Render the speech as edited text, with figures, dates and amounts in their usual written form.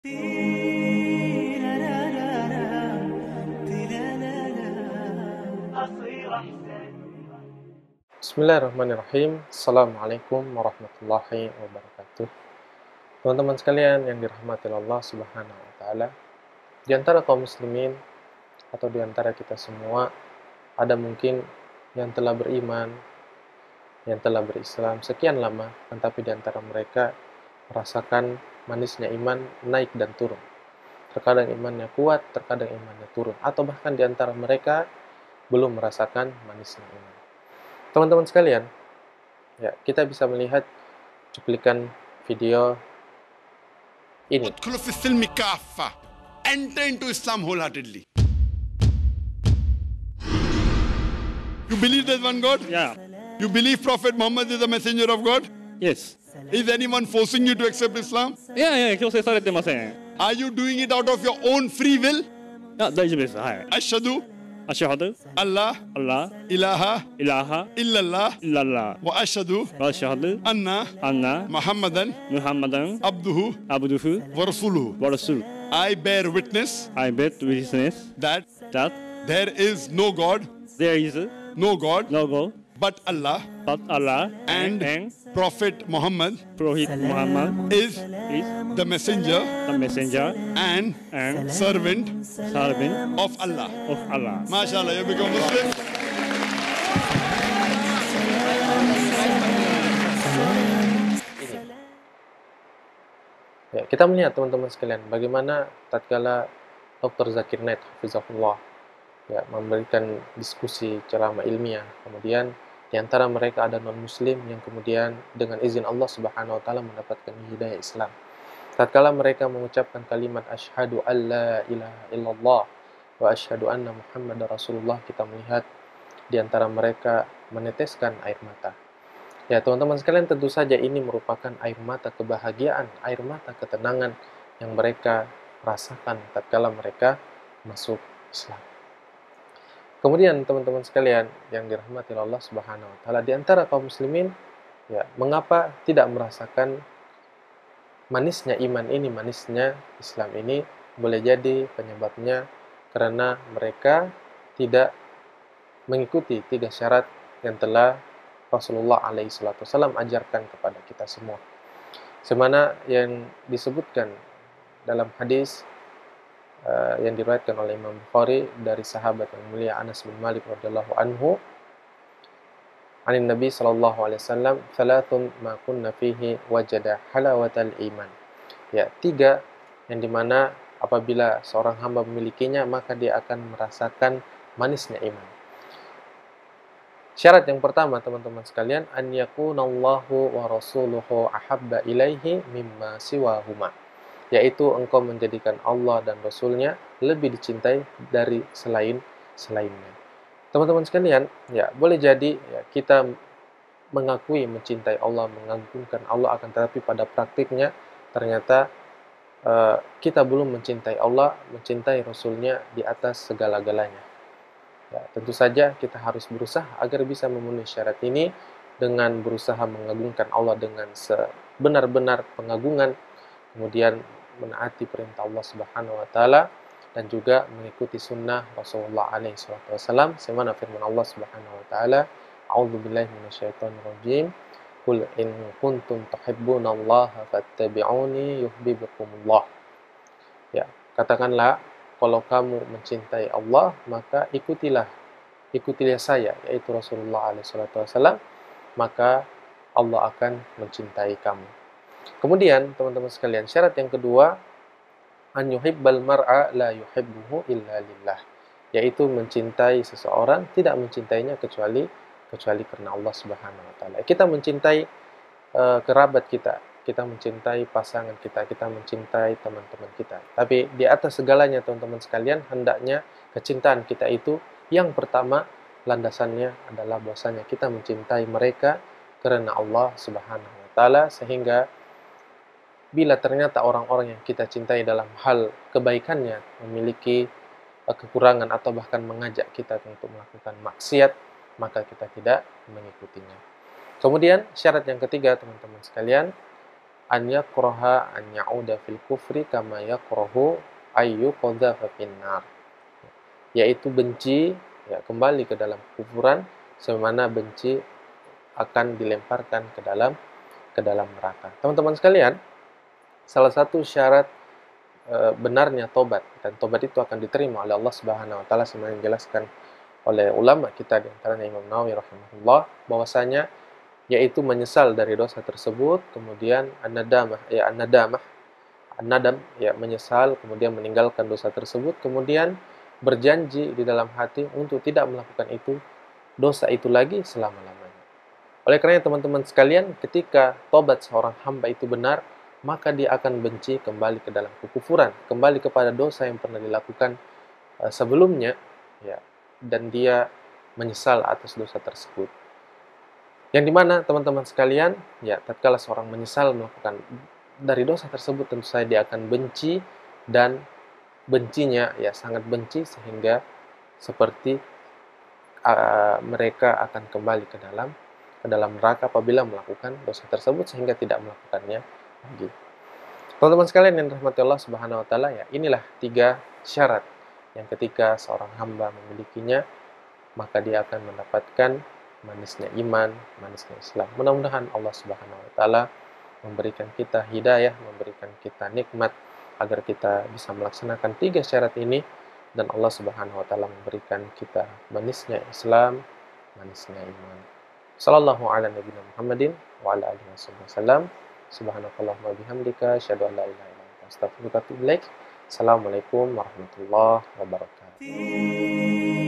Bismillahirrahmanirrahim. Assalamualaikum warahmatullahi wabarakatuh. Teman-teman sekalian yang dirahmati Allah Subhanahu wa taala, di antara kaum muslimin atau di antara kita semua ada mungkin yang telah beriman, yang telah berislam sekian lama, tetapi di antara mereka merasakan manisnya iman naik dan turun. Terkadang imannya kuat, terkadang imannya turun, atau bahkan di antara mereka belum merasakan manisnya iman. Teman-teman sekalian, ya, kita bisa melihat cuplikan video ini. Enter into Islam wholeheartedly. You believe there's one God? Yeah. You believe Prophet Muhammad is the messenger of God? Yes. Is anyone forcing you to accept Islam? いやいや、強制されてません。 Are you doing it out of your own free will? あ、大丈夫です。はい。 Ashhadu アシュハド、 Allah アッラ、 ilaha イラハ、 illallah イララ、 wa ashhadu ワシュハド、 anna アンナ、 Muhammadan ムハンマダン、 abduhu アブドゥフ、 wa rasuluhu. ワラスル。 I bear witness I bet witness that that there is no God, there is no God no God but Allah, but Allah and and Prophet Muhammad Prophet Muhammad is is the messenger the messenger and and servant servant of Allah. of Allah. MashaAllah, you become Muslim. Ya, kita melihat teman-teman sekalian bagaimana tatkala Dr. Zakir Naik hafizahullah ya memberikan diskusi ceramah ilmiah, kemudian di antara mereka ada non-muslim yang kemudian dengan izin Allah Subhanahu wa taala mendapatkan hidayah Islam. Tatkala mereka mengucapkan kalimat asyhadu alla ilaha illallah wa asyhadu anna Muhammadar Rasulullah, kita melihat di antara mereka meneteskan air mata. Ya, teman-teman sekalian, tentu saja ini merupakan air mata kebahagiaan, air mata ketenangan yang mereka rasakan tatkala mereka masuk Islam. Kemudian teman-teman sekalian yang dirahmati Allah Subhanahu wa taala, di antara kaum muslimin, ya, mengapa tidak merasakan manisnya iman ini, manisnya Islam ini? Boleh jadi penyebabnya karena mereka tidak mengikuti 3 syarat yang telah Rasulullah SAW ajarkan kepada kita semua. Semana yang disebutkan dalam hadis yang diriwayatkan oleh Imam Bukhari dari sahabat yang mulia Anas bin Malik radhiyallahu anhu, anin Nabi sallallahu alaihi wasallam, "Thalathun ma kunna fihi wajada halawatal iman." Ya, 3 yang dimana apabila seorang hamba memilikinya maka dia akan merasakan manisnya iman. Syarat yang pertama, teman-teman sekalian, an yakunallahu wa rasuluhu ahabba ilaihi mimma siwahuma, yaitu engkau menjadikan Allah dan Rasulnya lebih dicintai dari selainnya. Teman-teman sekalian, ya, boleh jadi ya, kita mengakui mencintai Allah, mengagungkan Allah, akan tetapi pada praktiknya ternyata kita belum mencintai Allah, mencintai Rasulnya di atas segala-galanya. Ya, tentu saja kita harus berusaha agar bisa memenuhi syarat ini dengan berusaha mengagungkan Allah dengan sebenar-benar pengagungan, kemudian menaati perintah Allah Subhanahu wa taala dan juga mengikuti sunnah Rasulullah alaihi wasallam. Sebagaimana firman Allah Subhanahu wa taala, "A'udzubillahi minasyaitonir rajim. Qul in kuntum tuhibbunallaha fattabi'uni yuhibbukumullah." Ya, katakanlah, kalau kamu mencintai Allah, maka ikutilah saya, yaitu Rasulullah SAW, maka Allah akan mencintai kamu. Kemudian, teman-teman sekalian, syarat yang kedua, an yuhibbal mar'a la yuhibbuhu illa lillah, yaitu mencintai seseorang, tidak mencintainya kecuali karena Allah Subhanahu wa taala. Kita mencintai kerabat kita mencintai pasangan kita mencintai teman-teman kita. Tapi di atas segalanya, teman-teman sekalian, hendaknya kecintaan kita itu yang pertama landasannya adalah bahwasanya kita mencintai mereka karena Allah Subhanahu wa taala, sehingga bila ternyata orang-orang yang kita cintai dalam hal kebaikannya memiliki kekurangan atau bahkan mengajak kita untuk melakukan maksiat, maka kita tidak mengikutinya. Kemudian syarat yang ketiga, teman-teman sekalian, an yakraha an ya'uda fil kufri kama yakrahu ayyu qadhafa finnar, yaitu benci ya kembali ke dalam kufuran sebagaimana benci akan dilemparkan ke dalam neraka. Teman-teman sekalian, salah satu syarat benarnya tobat, dan tobat itu akan diterima oleh Allah Subhanahu wa taala sebagaimana dijelaskan oleh ulama kita di antaranya Imam Nawawi rahimahullah, bahwasanya yaitu menyesal dari dosa tersebut, kemudian an-nadam ya menyesal, kemudian meninggalkan dosa tersebut, kemudian berjanji di dalam hati untuk tidak melakukan dosa itu lagi selama-lamanya. Oleh karena teman-teman sekalian, ketika tobat seorang hamba itu benar, maka dia akan benci kembali ke dalam kekufuran, kembali kepada dosa yang pernah dilakukan sebelumnya, ya, dan dia menyesal atas dosa tersebut. Yang dimana teman-teman sekalian, ya, tatkala seorang menyesal melakukan dari dosa tersebut, tentu saja dia akan benci, dan bencinya ya sangat benci sehingga seperti mereka akan kembali ke dalam neraka apabila melakukan dosa tersebut sehingga tidak melakukannya lagi. Teman-teman sekalian yang dirahmati Allah Subhanahu wa taala, ya, inilah 3 syarat yang ketika seorang hamba memilikinya, maka dia akan mendapatkan manisnya iman, manisnya Islam. Mudah-mudahan Allah Subhanahu wa taala memberikan kita hidayah, memberikan kita nikmat agar kita bisa melaksanakan 3 syarat ini, dan Allah Subhanahu wa taala memberikan kita manisnya Islam, manisnya iman. Sallallahu ala nabiyina Muhammadin wa ala alihi wasallam. Subhanakallahumma bihamdika asyhadu an la ilaha illa anta astaghfiruka wa atubu ilaik. Assalamualaikum warahmatullahi wabarakatuh.